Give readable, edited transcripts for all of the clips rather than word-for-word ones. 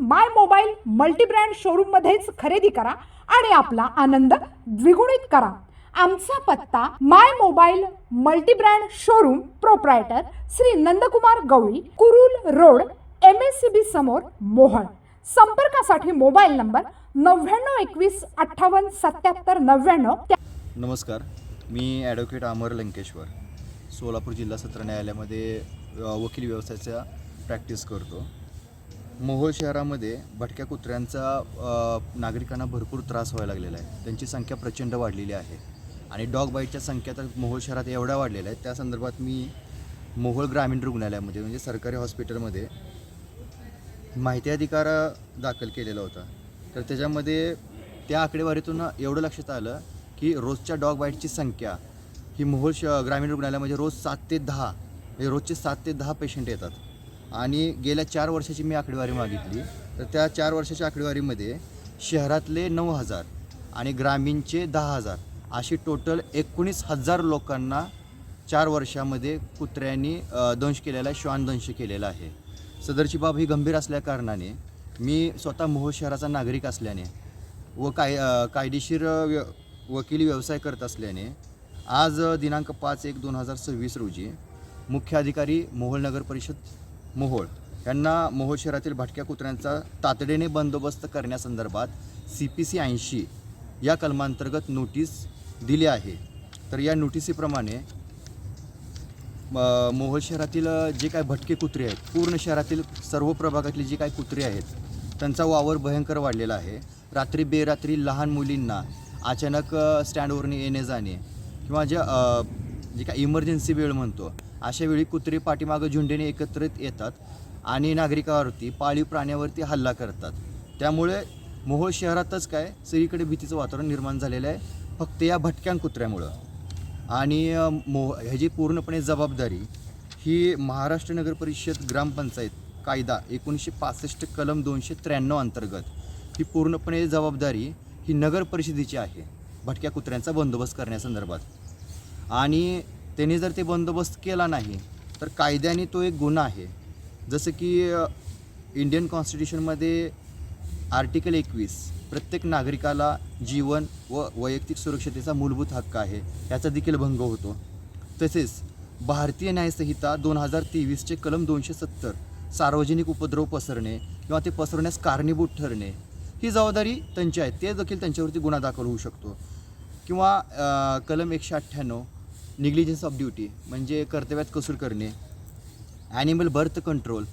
माय mobile multibrand showroom मध्येच खरेदी करा आणि आपला आनंद द्विगुणित करा। आमचा पत्ता my mobile multibrand showroom proprietor Shri Nandkumar Gawali, Kurul road, MSCB समोर, मोहोळ। संपर्कासाठी मोबाईल नंबर 9921587799। नमस्कार, मी ॲडव्होकेट अमर लंकेश्वर, सोलापूर जिल्हा सत्र न्यायालयामध्ये वकील व्यवसायाचा प्रॅक्टिस करतो। मोहोळ शहरामध्ये भटक्या कुत्र्यांचा नागरिकांना भरपूर त्रास व्हायला लागलेला आहे। त्यांची संख्या प्रचंड वाढलेली आहे आणि डॉग बाईटच्या संख्या तर मोहोळ शहरात एवढ्या वाढलेल्या आहेत। त्या संदर्भात मी मोहोळ ग्रामीण रुग्णालयामध्ये म्हणजे सरकारी हॉस्पिटलमध्ये माहिती अधिकार दाखल केलेला होता। तर त्याच्यामध्ये त्या आकडेवारीतून एवढं लक्षात आलं की रोजच्या डॉग बाईटची संख्या ही मोहोळ ग्रामीण रुग्णालयामध्ये रोज 7 ते 10 म्हणजे रोजचे 7 ते 10 पेशंट येतात। आणि गेल्या 4 वर्षाची मी आकडेवारी मागितली तर त्या 4 वर्षाच्या आकडेवारीमध्ये शहरातले 9,000 आणि ग्रामीणचे 10,000 अशी टोटल 19,000 लोकांना 4 वर्षामध्ये कुत्र्यांनी दंश केलेला आहे, श्वानदंश केलेला आहे। सदरची बाब ही गंभीर असल्याकारणाने मी स्वतः मोहोळ शहराचा नागरिक असल्याने व कायदेशीर वकिली व्यवसाय करत असल्याने आज दिनांक 5/1/2026 रोजी मुख्य अधिकारी मोहोळ नगर परिषद मोहोळ यांना मोहोळ शहरातील भटक्या कुत्र्यांचा तातडीने बंदोबस्त करण्यासंदर्भात CPC 80 या कलमांतर्गत नोटीस दिली आहे। तर या नोटिसीप्रमाणे मोहोळ शहरातील जे काही भटके कुत्रे आहेत, पूर्ण शहरातील सर्व प्रभागातली जी काही कुत्रे आहेत त्यांचा वावर भयंकर वाढलेला आहे। रात्री बेरात्री लहान मुलींना अचानक स्टँडवरून येणे जाणे किंवा जे काही इमर्जन्सी वेळ म्हणतो अशा वेळी कुत्रे पाठीमागं झुंडीने एकत्रित येतात आणि नागरिकावरती, पाळीव प्राण्यावरती हल्ला करतात। त्यामुळे मोहोळ शहरातच काय सगळीकडे भीतीचं वातावरण निर्माण झालेलं आहे फक्त या भटक्या कुत्र्यामुळं। आणि ह्याची पूर्णपणे जबाबदारी ही महाराष्ट्र नगर परिषद ग्रामपंचायत कायदा 1965 कलम 293 अंतर्गत ही पूर्णपणे जबाबदारी ही नगर परिषदेची आहे भटक्या कुत्र्यांचा बंदोबस्त करण्यासंदर्भात। आणि त्यांनी जर ते बंदोबस्त केला नाही तर कायद्याने तो एक गुन्हा आहे। जसं की इंडियन कॉन्स्टिट्यूशनमध्ये आर्टिकल 21 प्रत्येक नागरिकाला जीवन व वैयक्तिक सुरक्षतेचा मूलभूत हक्क आहे याचा देखील भंग होतो। तसेच भारतीय न्यायसंहिता 2023चे कलम 270 सार्वजनिक उपद्रव पसरणे किंवा ते पसरण्यास कारणीभूत ठरणे ही जबाबदारी त्यांची आहे, ते देखील त्यांच्यावरती गुन्हा दाखल होऊ शकतो। किंवा कलम 198 निग्लिजन्स ऑफ ड्युटी म्हणजे कर्तव्यात कसूर करणे, ॲनिमल बर्थ कंट्रोल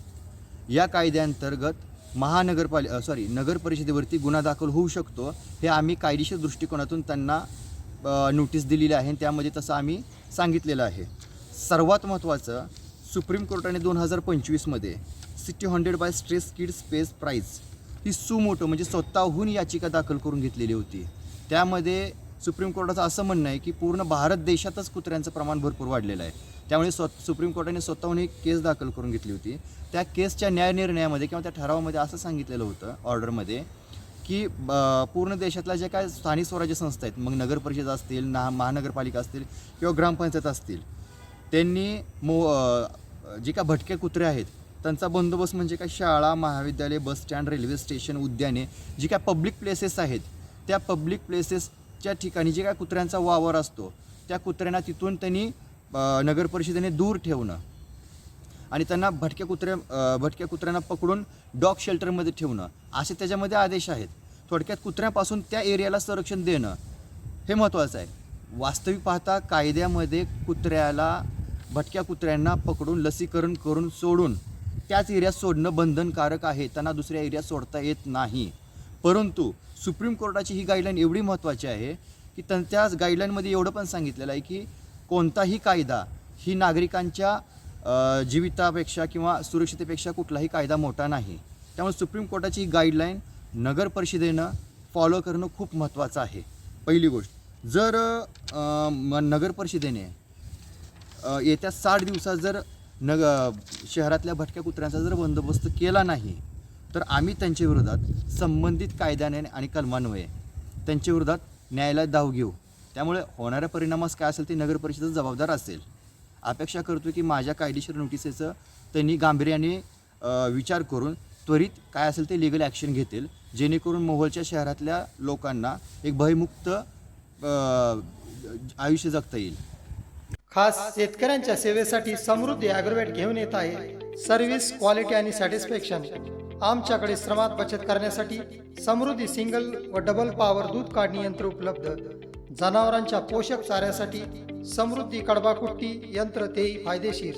या कायद्याअंतर्गत नगर परिषदेवरती गुन्हा दाखल होऊ शकतो। हे आम्ही कायदेशीर दृष्टिकोनातून त्यांना नोटीस दिलेली आहे, त्यामध्ये तसं आम्ही सांगितलेलं आहे। सर्वात महत्त्वाचं, सुप्रीम कोर्टाने 2025मध्ये city hounded by strays kids स्पेस प्राईज ही सुमोटो म्हणजे स्वतःहून याचिका दाखल करून घेतलेली होती। त्यामध्ये सुप्रीम कोर्टाचं असं म्हणणं आहे की पूर्ण भारत देशातच कुत्र्यांचं प्रमाण भरपूर वाढलेलं आहे। त्यामुळे सुप्रीम कोर्टाने स्वतःहून एक केस दाखल करून घेतली होती। त्या केसच्या न्यायनिर्णयामध्ये किंवा त्या ठरावामध्ये असं सांगितलेलं होतं ऑर्डरमध्ये की पूर्ण देशातल्या ज्या काय स्थानिक स्वराज्य संस्था आहेत, मग नगर परिषद असतील, महानगरपालिका असतील किंवा ग्रामपंचायत असतील, त्यांनी जे काय भटके कुत्रे आहेत त्यांचा बंदोबस्त म्हणजे काय शाळा, महाविद्यालय, बस स्टँड, रेल्वे स्टेशन, उद्याने जी काय पब्लिक प्लेसेस आहेत त्या पब्लिक प्लेसेसच्या ठिकाणी जे काय कुत्र्यांचा वावर असतो त्या कुत्र्यांना तिथून त्यांनी नगर परिषदेने दूर ठेवणं आणि त्यांना भटक्या कुत्र्यांना पकडून डॉग शेल्टरमध्ये ठेवणं असे त्याच्यामध्ये आदेश आहेत। थोडक्यात कुत्र्यापासून त्या एरियाला संरक्षण देणं हे महत्त्वाचं आहे। वास्तविक पाहता कायद्यामध्ये भटक्या कुत्र्यांना पकडून लसीकरण करून सोडून त्याच एरियात सोडणं बंधनकारक आहे, त्यांना दुसऱ्या एरियात सोडता येत नाही। परंतु सुप्रीम कोर्टाची ही गाईडलाईन एवढी महत्त्वाची आहे की त्याच गाईडलाईनमध्ये एवढं पण सांगितलेलं आहे की कोणताही कायदा ही नागरिकांच्या जीवितापेक्षा किंवा सुरक्षिततेपेक्षा कुठलाही कायदा मोठा नाही। त्यामुळे सुप्रीम कोर्टाची ही गाईडलाईन नगर परिषदेनं फॉलो करणं खूप महत्त्वाचं आहे। पहिली गोष्ट, जर नगर परिषदेने येत्या 60 दिवसात जर शहरातल्या भटक्या कुत्र्यांचा जर बंदोबस्त केला नाही तर आम्ही त्यांच्या विरोधात संबंधित कायद्याने आणि कलमान्वये त्यांच्या विरोधात न्यायालयात धाव घेऊ। त्यामुळे होणाऱ्या परिणामास काय असेल ते नगर परिषद जबाबदार असेल। अपेक्षा करतो की माझ्या कायदेशीर नोटिसेचं त्यांनी गांभीर्याने विचार करून त्वरित काय असेल ते लिगल ॲक्शन घेतील, जेणेकरून मोहोळच्या शहरातल्या लोकांना एक भयमुक्त आयुष्य जगता येईल. खास शेतकऱ्यांच्या सेवेसाठी समृद्धी ॲग्रोवेट घेऊन येत आहे सर्व्हिस, क्वालिटी आणि सॅटिस्फॅक्शन. आमच्याकडे श्रमात बचत करण्यासाठी समृद्धी सिंगल व डबल पॉवर दूध काढणी यंत्र उपलब्ध. जनावरांच्या पोषक चाऱ्यासाठी समृद्धी कडबाकुट्टी यंत्र, तेही फायदेशीर.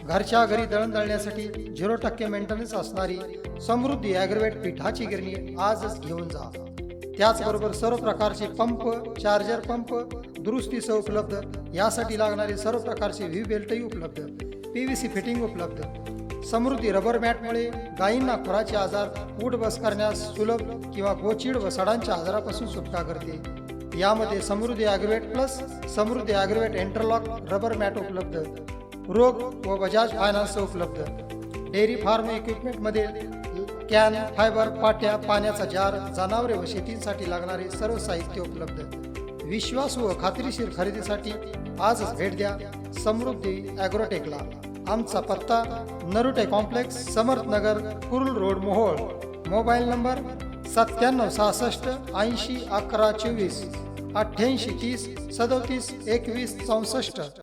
घरच्या घरी दळण दळण्यासाठी 0% मेंटेनन्स असणारी समृद्धी ॲग्रोवेट पिठाची गिरणी आजच घेऊन जा. त्याचबरोबर सर्व प्रकारचे पंप, चार्जर पंप दुरुस्तीसह उपलब्ध. यासाठी लागणारे सर्व प्रकारचे व्ही बेल्टही उपलब्ध. PVC फिटिंग उपलब्ध. समृद्धी रबर मॅटमुळे गायींना खुराचे आजार, उठ बस करण्यास सुलभ किंवा गोचीड व सडांच्या आजारापासून सुटका करते. यामध्ये समृद्धी ॲग्रोवेट प्लस समृद्धी ॲग्रोवेट इंटरलॉक रबर मॅट उपलब्ध. रोग व बजाज फायनान्स उपलब्ध. डेअरी फार्म इक्विपमेंटमध्ये कॅन, फायबर, पाट्या, पाण्याचा जार, जनावरे व शेतीसाठी लागणारे सर्व साहित्य उपलब्ध. विश्वासू व खात्रीशीर खरेदीसाठी आजच भेट द्या समृद्धी ॲग्रोटेकला. आमचा पत्ता Narute complex, Samarth Nagar, Kurul road, Mohol. Mobile number 9766 80 11 24, 88 30 37 21 64.